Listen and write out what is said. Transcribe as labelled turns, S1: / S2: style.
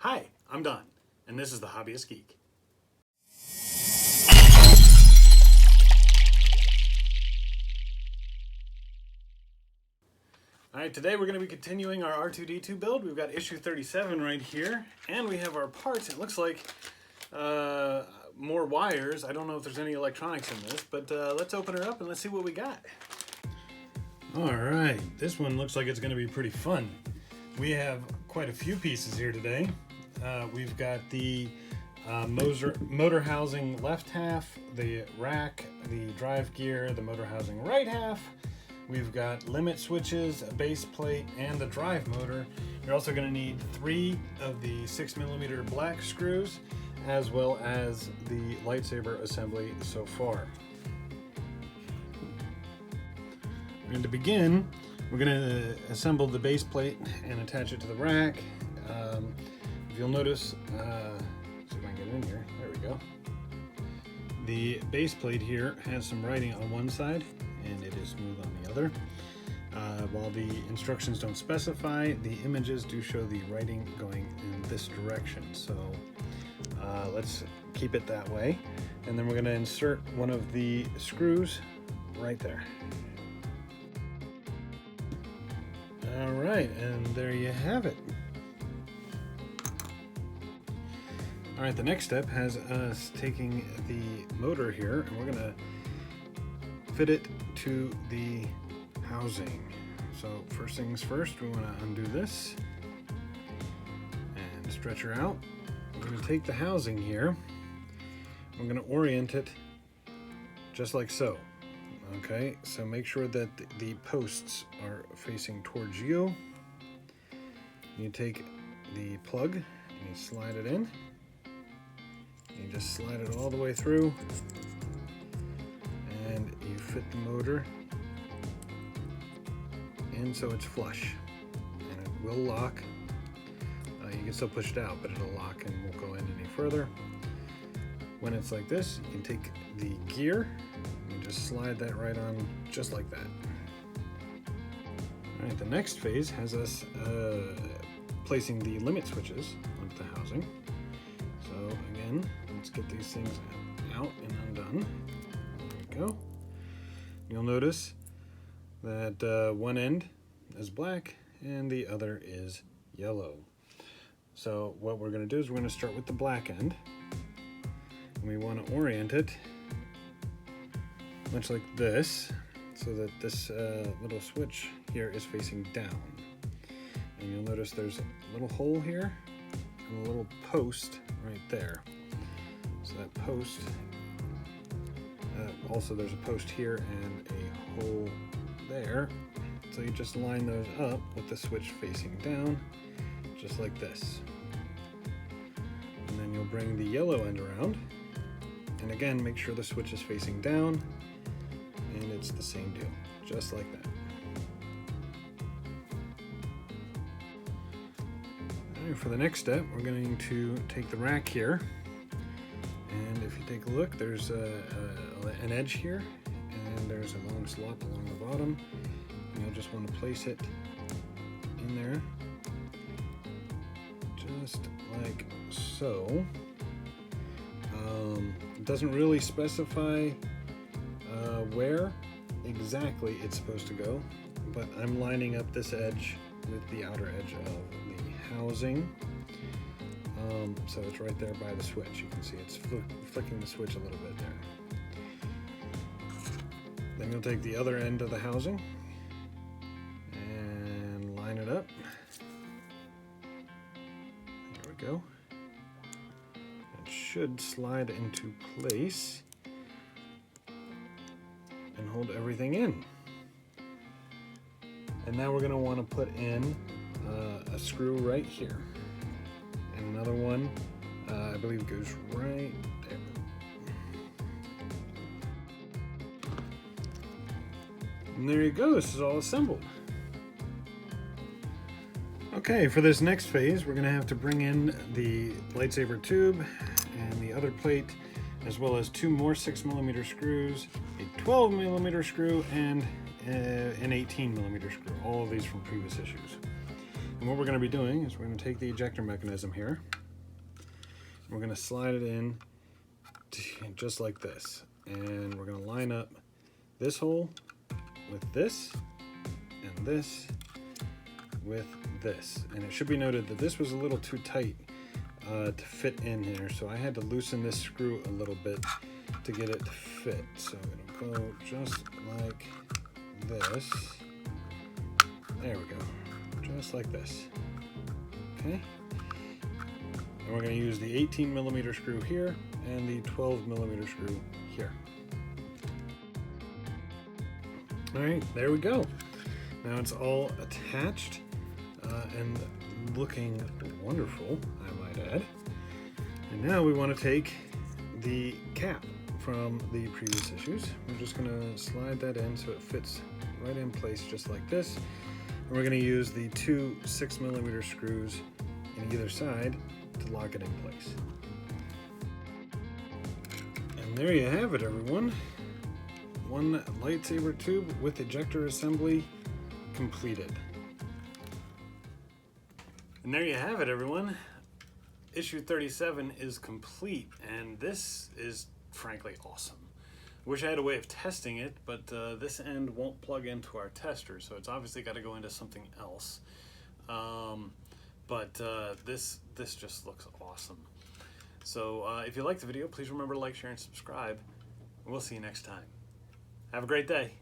S1: Hi, I'm Don, and this is The Hobbyist Geek. Alright, today we're going to be continuing our R2-D2 build. We've got issue 37 right here, and we have our parts. It looks like more wires. I don't know if there's any electronics in this, but let's open her up and let's see what we got. Alright, this one looks like it's going to be pretty fun. We have quite a few pieces here today. We've got the motor housing left half, the rack, the drive gear, the motor housing right half. We've got limit switches, a base plate, and the drive motor. You're also going to need 3 of the 6mm black screws, as well as the lightsaber assembly so far. And to begin, we're going to assemble the base plate and attach it to the rack. If you'll notice, see if I can get it in here, there we go. The base plate here has some writing on one side, and it is smooth on the other. While the instructions don't specify, the images do show the writing going in this direction. So let's keep it that way. And then we're going to insert one of the screws right there. All right, and there you have it. All right, the next step has us taking the motor here, and we're going to fit it to the housing. So first things first, we want to undo this and stretch her out. We're going to take the housing here. We're going to orient it just like so. Okay, so make sure that the posts are facing towards you. You take the plug and you slide it in. You just slide it all the way through, and you fit the motor in so it's flush, and it will lock. You can still push it out, but it'll lock and won't go in any further. When it's like this, you can take the gear and just slide that right on just like that. All right, the next phase has us placing the limit switches onto the housing. So again, let's get these things out and undone. There we go. You'll notice that one end is black and the other is yellow. So what we're going to do is we're going to start with the black end. And we want to orient it much like this, so that this little switch here is facing down. And you'll notice there's a little hole here and a little post right there. So that post, also there's a post here and a hole there. So you just line those up with the switch facing down, just like this. And then you'll bring the yellow end around. And again, make sure the switch is facing down, and it's the same deal, just like that. For the next step, we're going to take the rack here, and if you take a look, there's an edge here, and there's a long slot along the bottom, and you'll just want to place it in there, just like so. It doesn't really specify where exactly it's supposed to go, but I'm lining up this edge with the outer edge of the housing, so it's right there by the switch. You can see it's flicking the switch a little bit there. Then you'll take the other end of the housing and line it up. There we go. It should slide into place and hold everything in. And now we're going to want to put in a screw right here, and another one I believe goes right there. And there you go, this is all assembled. Okay, for this next phase we're going to have to bring in the lightsaber tube and the other plate, as well as 2 more 6mm screws, a 12mm screw, and an 18mm screw, all of these from previous issues. And what we're going to be doing is we're going to take the ejector mechanism here. We're going to slide it in just like this. And we're going to line up this hole with this, and this with this. And it should be noted that this was a little too tight to fit in here, so I had to loosen this screw a little bit to get it to fit. So it'll go just like this. There we go. Just like this. Okay. And we're going to use the 18mm screw here and the 12mm screw here. Alright, there we go. Now it's all attached and looking wonderful, I might add. And now we want to take the cap from the previous issues. We're just going to slide that in so it fits right in place just like this. And we're going to use the two 6mm screws in either side to lock it in place. And there you have it, everyone. One lightsaber tube with ejector assembly completed. And there you have it, everyone. Issue 37 is complete, and this is frankly awesome. Wish I had a way of testing it, but this end won't plug into our tester, so it's obviously got to go into something else. This just looks awesome. So if you liked the video, please remember to like, share, and subscribe. And we'll see you next time. Have a great day.